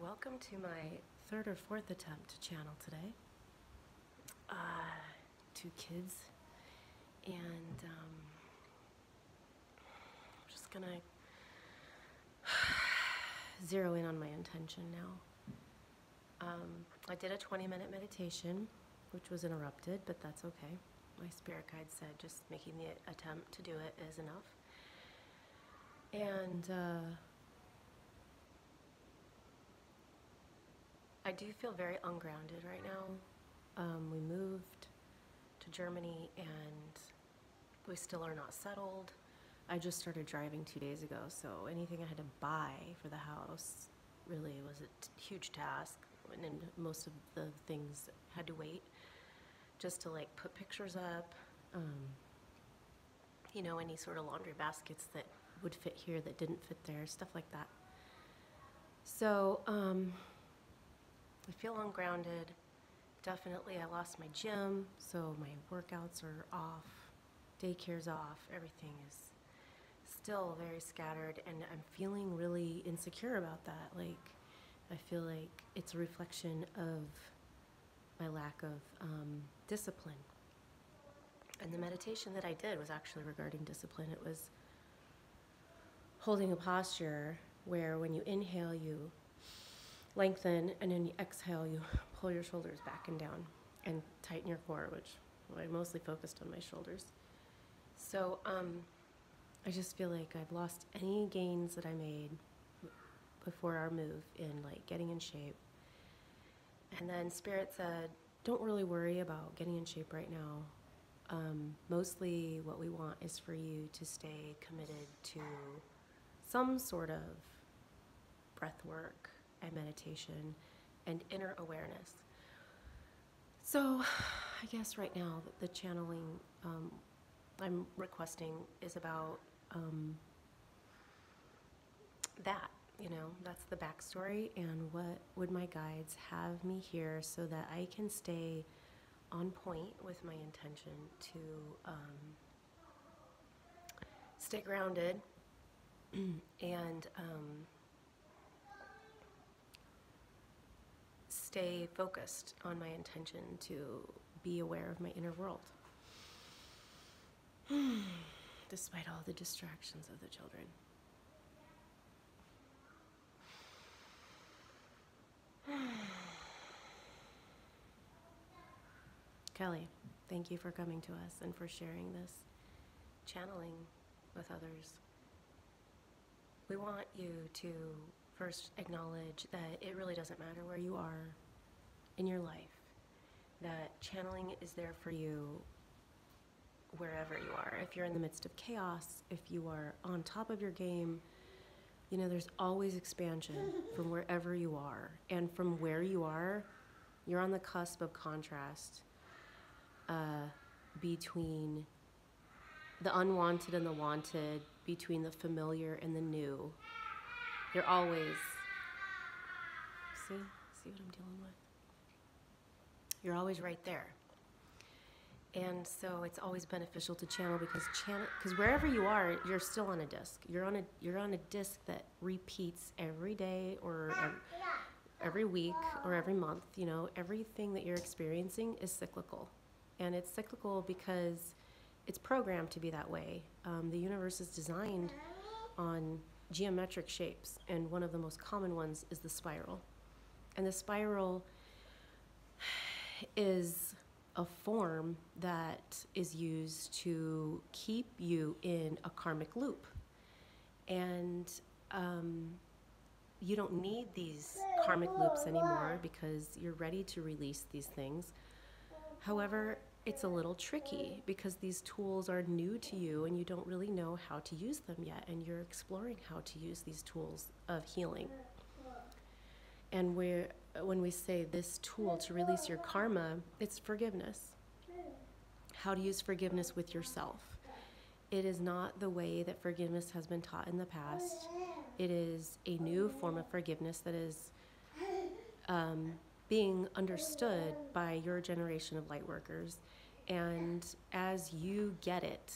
Welcome to my third or fourth attempt to channel today. Two kids, and I'm just gonna zero in on my intention now. I did a 20-minute meditation, which was interrupted, but that's okay. My spirit guide said just making the attempt to do it is enough. And I do feel very ungrounded right now. We moved to Germany and we still are not settled. I just started driving 2 days ago, so anything I had to buy for the house really was a huge task, and most of the things had to wait just to like put pictures up, any sort of laundry baskets that would fit here that didn't fit there, stuff like that. So I feel ungrounded. Definitely I lost my gym, so my workouts are off, daycare's off, everything is still very scattered, and I'm feeling really insecure about that. Like, I feel like it's a reflection of my lack of discipline. And the meditation that I did was actually regarding discipline. It was holding a posture where when you inhale, you lengthen, and then you exhale, you pull your shoulders back and down and tighten your core, which I mostly focused on my shoulders. So I just feel like I've lost any gains that I made before our move in like getting in shape. And then Spirit said, don't really worry about getting in shape right now. Mostly what we want is for you to stay committed to some sort of breath work and meditation and inner awareness. So I guess right now the channeling I'm requesting is about that, that's the backstory, and what would my guides have me here so that I can stay on point with my intention to stay grounded and stay focused on my intention to be aware of my inner world, despite all the distractions of the children. Kelly, thank you for coming to us and for sharing this channeling with others. We want you to first acknowledge that it really doesn't matter where you are in your life, that channeling is there for you wherever you are. If you're in the midst of chaos, if you are on top of your game, there's always expansion from wherever you are. And from where you are, you're on the cusp of contrast between the unwanted and the wanted, between the familiar and the new. You're always, see what I'm dealing with? You're always right there. And so it's always beneficial to channel because wherever you are, you're still on a disc. You're on a disc that repeats every day or every week or every month. Everything that you're experiencing is cyclical. And it's cyclical because it's programmed to be that way. The universe is designed on geometric shapes, and one of the most common ones is the spiral. And the spiral is a form that is used to keep you in a karmic loop. And you don't need these karmic loops anymore because you're ready to release these things. However, it's a little tricky because these tools are new to you and you don't really know how to use them yet, and you're exploring how to use these tools of healing. And when we say this tool to release your karma, it's forgiveness. How to use forgiveness with yourself. It is not the way that forgiveness has been taught in the past. It is a new form of forgiveness that is being understood by your generation of light workers. And as you get it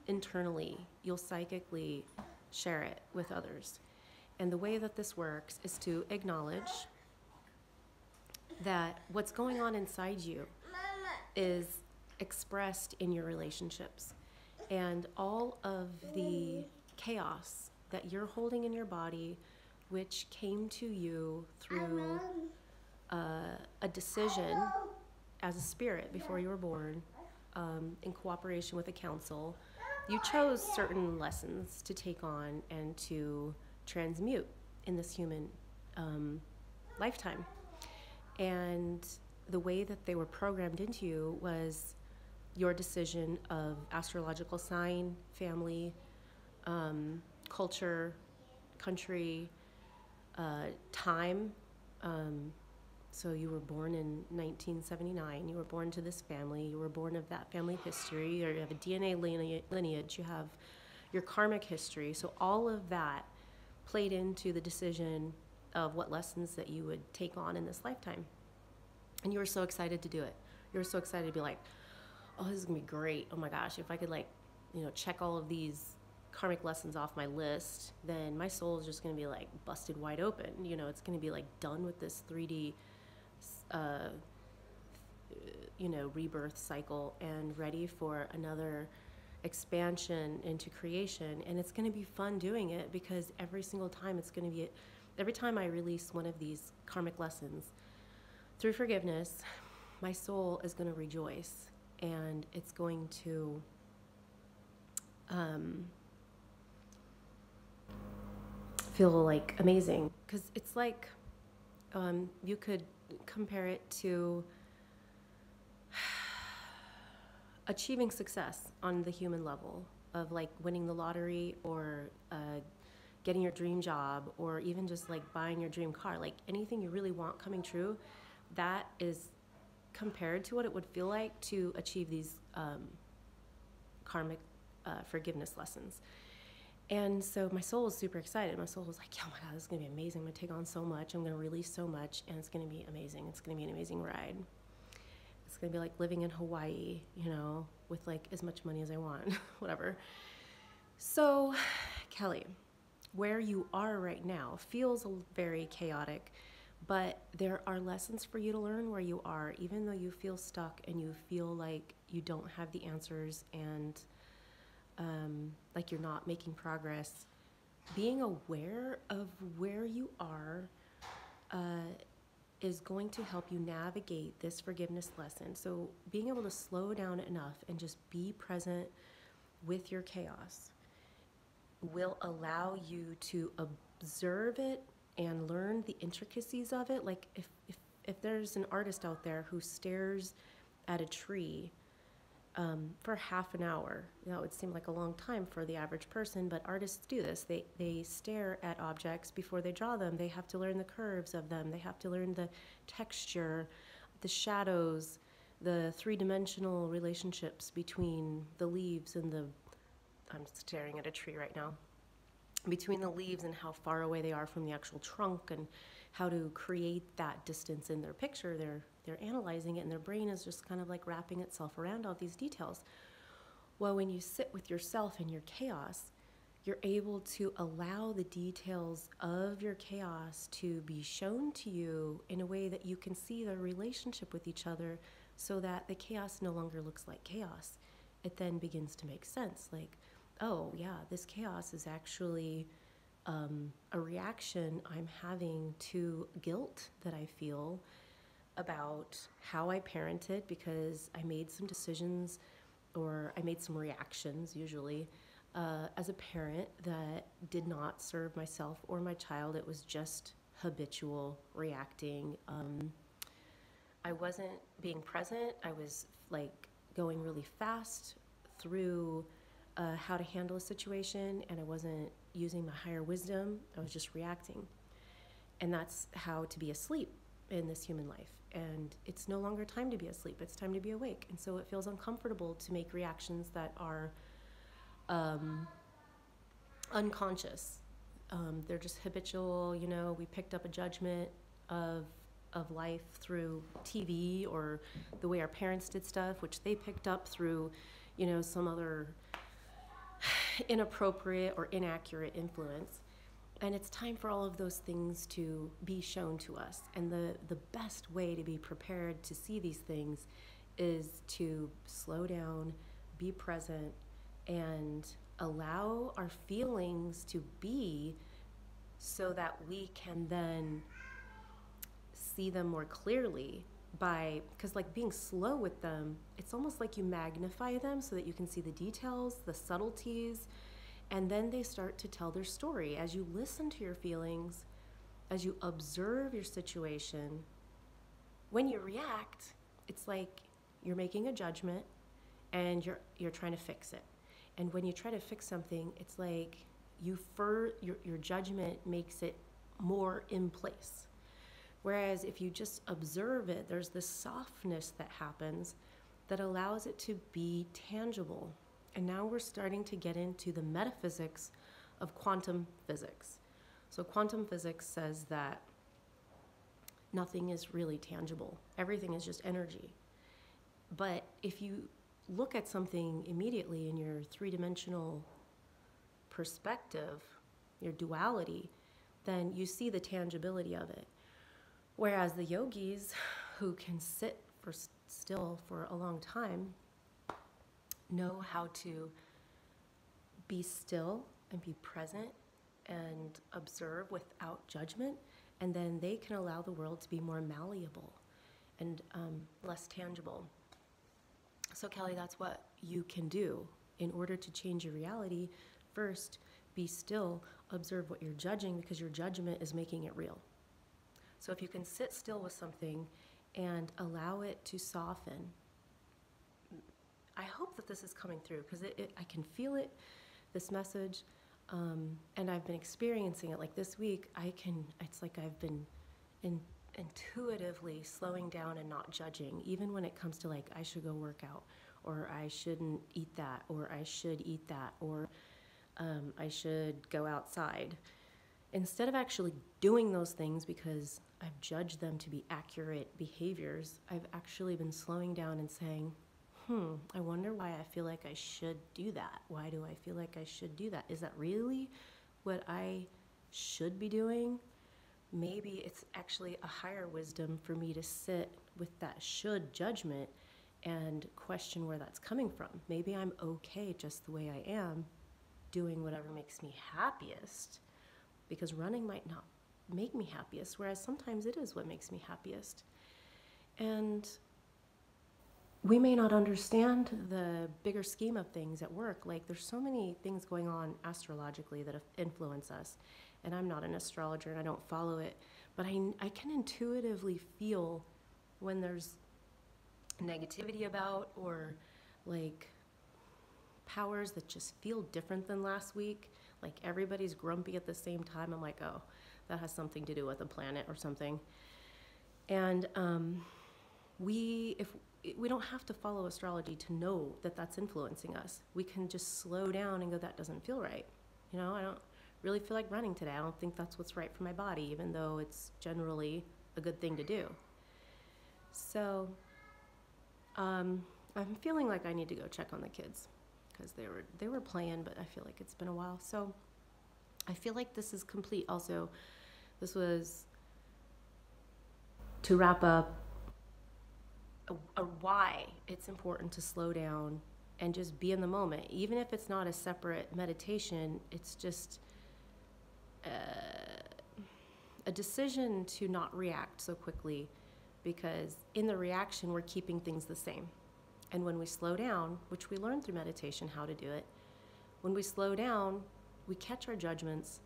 internally, you'll psychically share it with others. And the way that this works is to acknowledge that what's going on inside you is expressed in your relationships. And all of the chaos that you're holding in your body, which came to you through a decision as a spirit before you were born, in cooperation with a council, you chose certain lessons to take on and to transmute in this human lifetime. And the way that they were programmed into you was your decision of astrological sign, family, culture, country, time. So you were born in 1979. You were born to this family. You were born of that family history. Or you have a DNA lineage. You have your karmic history. So all of that played into the decision of what lessons that you would take on in this lifetime. And you were so excited to do it. You were so excited to be like, oh, this is gonna be great. Oh my gosh, if I could check all of these karmic lessons off my list, then my soul is just gonna be like busted wide open. It's gonna be like done with this 3D, rebirth cycle and ready for another expansion into creation. And it's gonna be fun doing it because every single time every time I release one of these karmic lessons through forgiveness, my soul is gonna rejoice. And it's going to feel like amazing, because it's like you could compare it to achieving success on the human level of like winning the lottery or getting your dream job, or even just like buying your dream car. Like anything you really want coming true, that is compared to what it would feel like to achieve these karmic forgiveness lessons. And so my soul was super excited. My soul was like, oh my God, this is gonna be amazing. I'm gonna take on so much. I'm gonna release so much, and it's gonna be amazing. It's gonna be an amazing ride. It's gonna be like living in Hawaii, with like as much money as I want, whatever. So, Kelly, where you are right now feels very chaotic, but there are lessons for you to learn where you are, even though you feel stuck and you feel like you don't have the answers and like you're not making progress. Being aware of where you are is going to help you navigate this forgiveness lesson. So being able to slow down enough and just be present with your chaos will allow you to observe it and learn the intricacies of it. Like if there's an artist out there who stares at a tree for half an hour, it would seem like a long time for the average person, but artists do this. They stare at objects before they draw them. They have to learn the curves of them. They have to learn the texture, the shadows, the three-dimensional relationships between the leaves and I'm staring at a tree right now, between the leaves and how far away they are from the actual trunk, and how to create that distance in their picture. They're analyzing it, and their brain is just kind of like wrapping itself around all these details. Well, when you sit with yourself in your chaos, you're able to allow the details of your chaos to be shown to you in a way that you can see their relationship with each other, so that the chaos no longer looks like chaos. It then begins to make sense. Like, oh yeah, this chaos is actually a reaction I'm having to guilt that I feel about how I parented, because I made some decisions, or I made some reactions usually as a parent that did not serve myself or my child. It was just habitual reacting. I wasn't being present. I was like going really fast through how to handle a situation, and I wasn't using my higher wisdom. I was just reacting. And that's how to be asleep in this human life. And it's no longer time to be asleep, it's time to be awake. And so it feels uncomfortable to make reactions that are unconscious. They're just habitual. We picked up a judgment of life through TV, or the way our parents did stuff, which they picked up through, some other inappropriate or inaccurate influence. And it's time for all of those things to be shown to us. And the best way to be prepared to see these things is to slow down, be present, and allow our feelings to be, so that we can then see them more clearly. Because like being slow with them, it's almost like you magnify them so that you can see the details, the subtleties, and then they start to tell their story. As you listen to your feelings, as you observe your situation, when you react, it's like you're making a judgment and you're trying to fix it. And when you try to fix something, it's like your judgment makes it more in place. Whereas if you just observe it, there's this softness that happens that allows it to be tangible. And now we're starting to get into the metaphysics of quantum physics. So quantum physics says that nothing is really tangible. Everything is just energy. But if you look at something immediately in your three-dimensional perspective, your duality, then you see the tangibility of it. Whereas the yogis who can sit still for a long time know how to be still and be present and observe without judgment, and then they can allow the world to be more malleable and less tangible. So Kelly, that's what you can do in order to change your reality. First, be still, observe what you're judging, because your judgment is making it real. So if you can sit still with something and allow it to soften, I hope that this is coming through, because I can feel it, this message, and I've been experiencing it. Like this week, it's like I've been intuitively slowing down and not judging, even when it comes to like, I should go work out, or I shouldn't eat that, or I should eat that, or I should go outside. Instead of actually doing those things because I've judged them to be accurate behaviors, I've actually been slowing down and saying, I wonder why I feel like I should do that. Why do I feel like I should do that? Is that really what I should be doing? Maybe it's actually a higher wisdom for me to sit with that should judgment and question where that's coming from. Maybe I'm okay just the way I am, doing whatever makes me happiest, because running might not make me happiest, whereas sometimes it is what makes me happiest. And we may not understand the bigger scheme of things at work. Like there's so many things going on astrologically that influence us. And I'm not an astrologer and I don't follow it, but I can intuitively feel when there's negativity about, or like powers that just feel different than last week. Like everybody's grumpy at the same time. I'm like, oh, that has something to do with the planet or something. And we don't have to follow astrology to know that that's influencing us. We can just slow down and go, that doesn't feel right. You know, I don't really feel like running today. I don't think that's what's right for my body, even though it's generally a good thing to do. So I'm feeling like I need to go check on the kids, because they were playing, but I feel like it's been a while. So I feel like this is complete. Also, this was to wrap up a why it's important to slow down and just be in the moment. Even if it's not a separate meditation, it's just a decision to not react so quickly, because in the reaction, we're keeping things the same. And when we slow down, which we learn through meditation how to do it, when we slow down, we catch our judgments,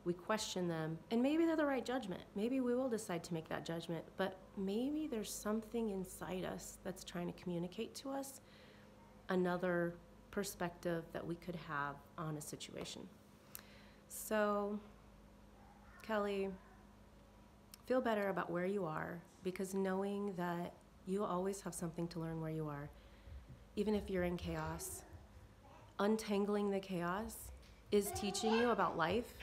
we question them, and maybe they're the right judgment. Maybe we will decide to make that judgment, but maybe there's something inside us that's trying to communicate to us another perspective that we could have on a situation. So, Kelly, feel better about where you are, because knowing that you always have something to learn where you are, even if you're in chaos, untangling the chaos is teaching you about life,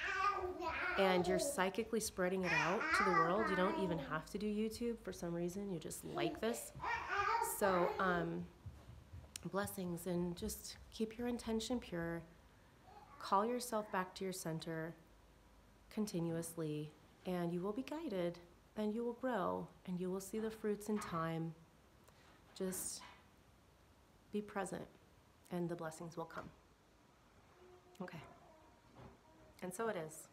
and you're psychically spreading it out to the world. You don't even have to do YouTube for some reason. You just like this. So blessings, and just keep your intention pure. Call yourself back to your center. continuously, and you will be guided, and you will grow, and you will see the fruits in time. Just be present, and the blessings will come. Okay. And so it is.